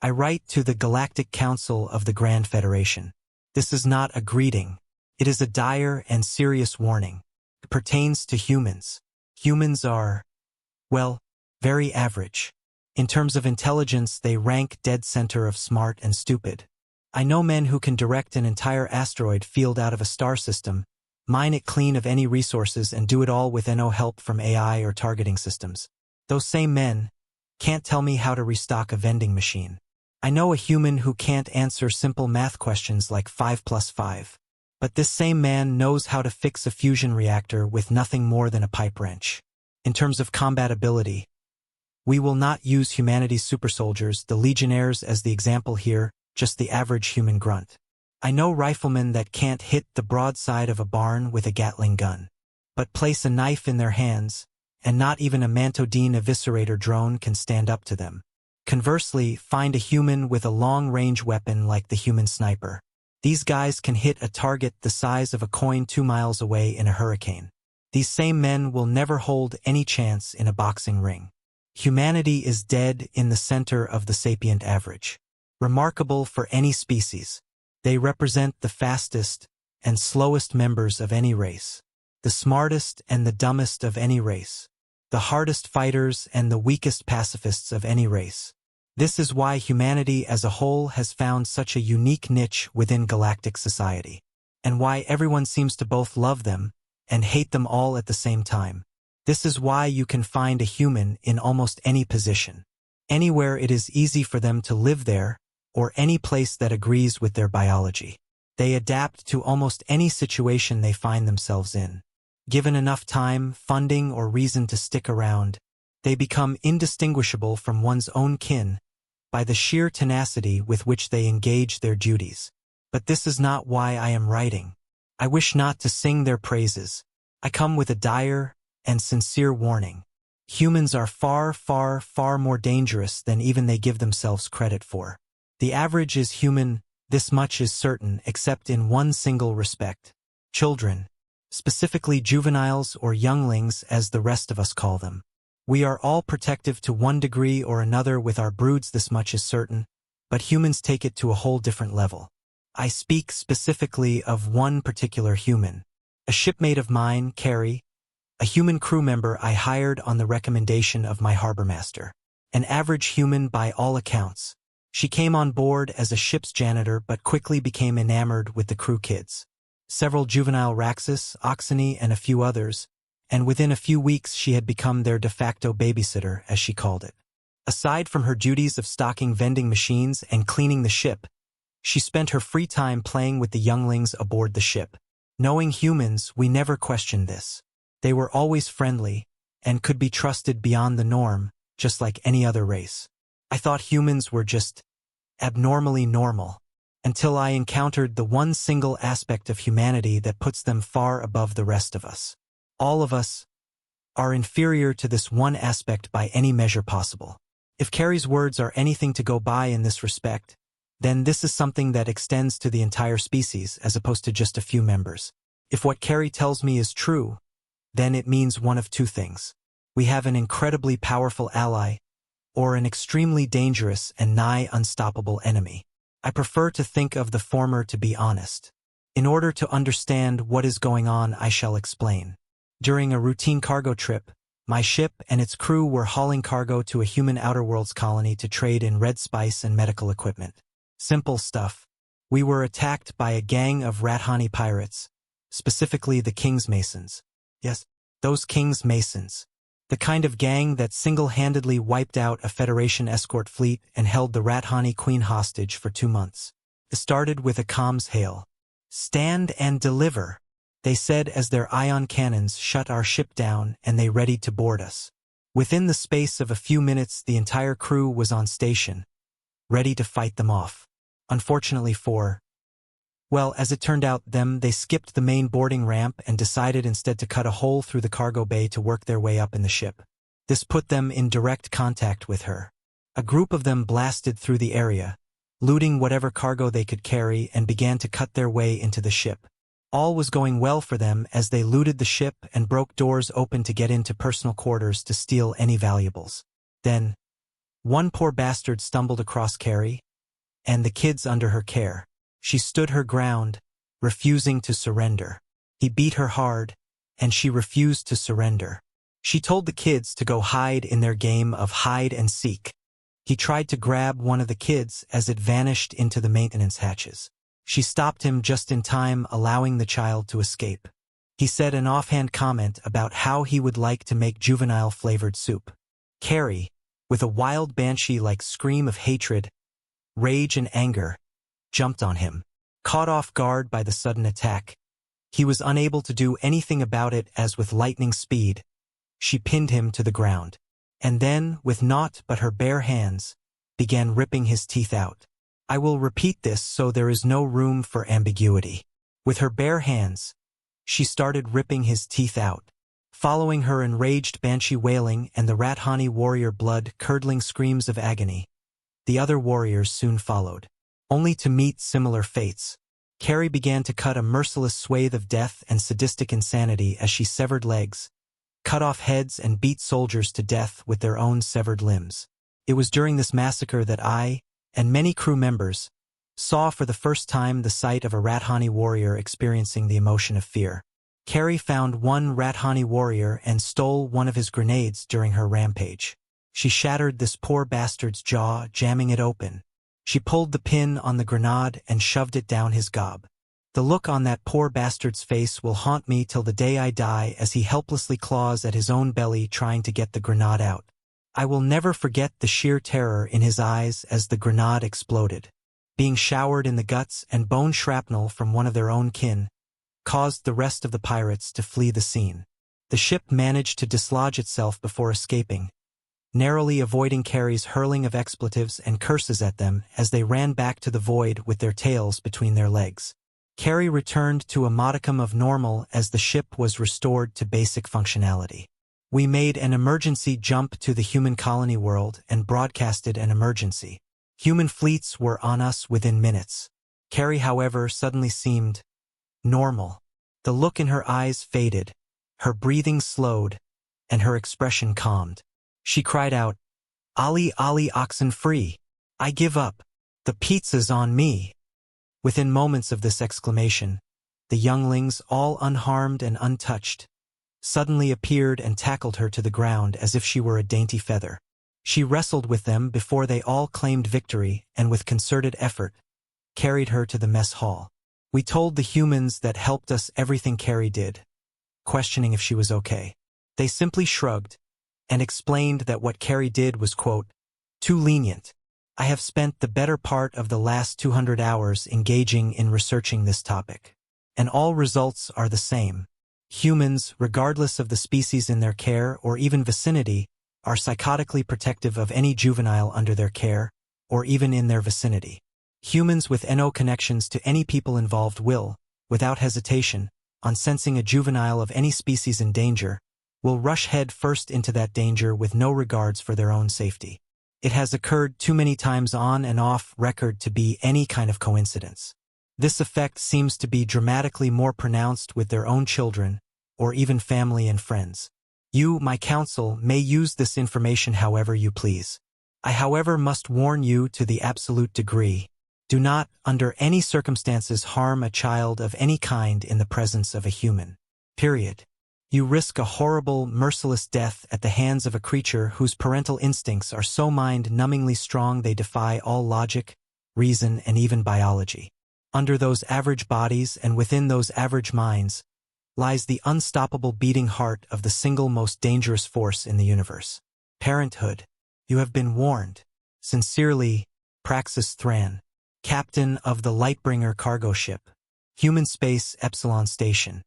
I write to the Galactic Council of the Grand Federation. This is not a greeting. It is a dire and serious warning. It pertains to humans. Humans are, well, very average. In terms of intelligence, they rank dead center of smart and stupid. I know men who can direct an entire asteroid field out of a star system, mine it clean of any resources, and do it all with no help from AI or targeting systems. Those same men can't tell me how to restock a vending machine. I know a human who can't answer simple math questions like 5 plus 5. But this same man knows how to fix a fusion reactor with nothing more than a pipe wrench. In terms of combat ability, we will not use humanity's super soldiers, the legionnaires, as the example here, just the average human grunt. I know riflemen that can't hit the broadside of a barn with a Gatling gun, but place a knife in their hands, and not even a Mantodine eviscerator drone can stand up to them. Conversely, find a human with a long-range weapon like the human sniper. These guys can hit a target the size of a coin 2 miles away in a hurricane. These same men will never hold any chance in a boxing ring. Humanity is dead in the center of the sapient average. Remarkable for any species. They represent the fastest and slowest members of any race, the smartest and the dumbest of any race, the hardest fighters and the weakest pacifists of any race. This is why humanity as a whole has found such a unique niche within galactic society, and why everyone seems to both love them and hate them all at the same time. This is why you can find a human in almost any position, anywhere it is easy for them to live there, or any place that agrees with their biology. They adapt to almost any situation they find themselves in. Given enough time, funding, or reason to stick around, they become indistinguishable from one's own kin by the sheer tenacity with which they engage their duties. But this is not why I am writing. I wish not to sing their praises. I come with a dire and sincere warning. Humans are far, far, far more dangerous than even they give themselves credit for. The average is human, this much is certain, except in one single respect. Children, specifically juveniles or younglings as the rest of us call them. We are all protective to one degree or another with our broods, this much is certain, but humans take it to a whole different level. I speak specifically of one particular human. A shipmate of mine, Carrie, a human crew member I hired on the recommendation of my harbor master. An average human by all accounts. She came on board as a ship's janitor but quickly became enamored with the crew kids. Several juvenile Raxus, Oxeny, and a few others, and within a few weeks she had become their de facto babysitter, as she called it. Aside from her duties of stocking vending machines and cleaning the ship, she spent her free time playing with the younglings aboard the ship. Knowing humans, we never questioned this. They were always friendly and could be trusted beyond the norm, just like any other race. I thought humans were just abnormally normal, until I encountered the one single aspect of humanity that puts them far above the rest of us. All of us are inferior to this one aspect by any measure possible. If Carrie's words are anything to go by in this respect, then this is something that extends to the entire species as opposed to just a few members. If what Carrie tells me is true, then it means one of two things. We have an incredibly powerful ally, or an extremely dangerous and nigh unstoppable enemy. I prefer to think of the former, to be honest. In order to understand what is going on, I shall explain. During a routine cargo trip, my ship and its crew were hauling cargo to a human Outer Worlds colony to trade in red spice and medical equipment. Simple stuff. We were attacked by a gang of Rathani pirates, specifically the King's Masons. Yes, those King's Masons. The kind of gang that single-handedly wiped out a Federation escort fleet and held the Rathani Queen hostage for 2 months. It started with a comms hail. "Stand and deliver," they said as their ion cannons shut our ship down and they readied to board us. Within the space of a few minutes, the entire crew was on station, ready to fight them off. Unfortunately as it turned out, they skipped the main boarding ramp and decided instead to cut a hole through the cargo bay to work their way up in the ship. This put them in direct contact with her. A group of them blasted through the area, looting whatever cargo they could carry, and began to cut their way into the ship. All was going well for them as they looted the ship and broke doors open to get into personal quarters to steal any valuables. Then, One poor bastard stumbled across Carrie and the kids under her care. She stood her ground, refusing to surrender. He beat her hard, and she refused to surrender. She told the kids to go hide in their game of hide and seek. He tried to grab one of the kids as it vanished into the maintenance hatches. She stopped him just in time, allowing the child to escape. He said an offhand comment about how he would like to make juvenile-flavored soup. Carrie, with a wild banshee-like scream of hatred, rage and anger, jumped on him. Caught off guard by the sudden attack, he was unable to do anything about it as with lightning speed, she pinned him to the ground. And then, with naught but her bare hands, began ripping his teeth out. I will repeat this so there is no room for ambiguity. With her bare hands, she started ripping his teeth out. Following her enraged banshee wailing and the Rathani warrior blood-curdling screams of agony, the other warriors soon followed, only to meet similar fates. Carrie began to cut a merciless swathe of death and sadistic insanity as she severed legs, cut off heads and beat soldiers to death with their own severed limbs. It was during this massacre that I, and many crew members, saw for the first time the sight of a Rathani warrior experiencing the emotion of fear. Carrie found one Rathani warrior and stole one of his grenades during her rampage. She shattered this poor bastard's jaw, jamming it open. She pulled the pin on the grenade and shoved it down his gob. The look on that poor bastard's face will haunt me till the day I die as he helplessly claws at his own belly trying to get the grenade out. I will never forget the sheer terror in his eyes as the grenade exploded. Being showered in the guts and bone shrapnel from one of their own kin caused the rest of the pirates to flee the scene. The ship managed to dislodge itself before escaping, narrowly avoiding Carrie's hurling of expletives and curses at them as they ran back to the void with their tails between their legs. Carrie returned to a modicum of normal as the ship was restored to basic functionality. We made an emergency jump to the human colony world and broadcasted an emergency. Human fleets were on us within minutes. Carrie, however, suddenly seemed normal. The look in her eyes faded, her breathing slowed, and her expression calmed. She cried out, "Ali, Ali, oxen free! I give up! The pizza's on me!" Within moments of this exclamation, the younglings, all unharmed and untouched, suddenly appeared and tackled her to the ground as if she were a dainty feather. She wrestled with them before they all claimed victory and with concerted effort, carried her to the mess hall. We told the humans that helped us everything Carrie did, questioning if she was okay. They simply shrugged and explained that what Carrie did was, quote, too lenient. I have spent the better part of the last 200 hours engaging in researching this topic, and all results are the same. Humans, regardless of the species in their care or even vicinity, are psychotically protective of any juvenile under their care, or even in their vicinity. Humans with NO connections to any people involved will, without hesitation, on sensing a juvenile of any species in danger, will rush head first into that danger with no regards for their own safety. It has occurred too many times on and off record to be any kind of coincidence. This effect seems to be dramatically more pronounced with their own children, or even family and friends. You, my counsel, may use this information however you please. I, however, must warn you to the absolute degree. Do not, under any circumstances, harm a child of any kind in the presence of a human. Period. You risk a horrible, merciless death at the hands of a creature whose parental instincts are so mind-numbingly strong they defy all logic, reason, and even biology. Under those average bodies and within those average minds lies the unstoppable beating heart of the single most dangerous force in the universe. Parenthood. You have been warned. Sincerely, Praxis Thran, Captain of the Lightbringer cargo ship, Human Space Epsilon Station.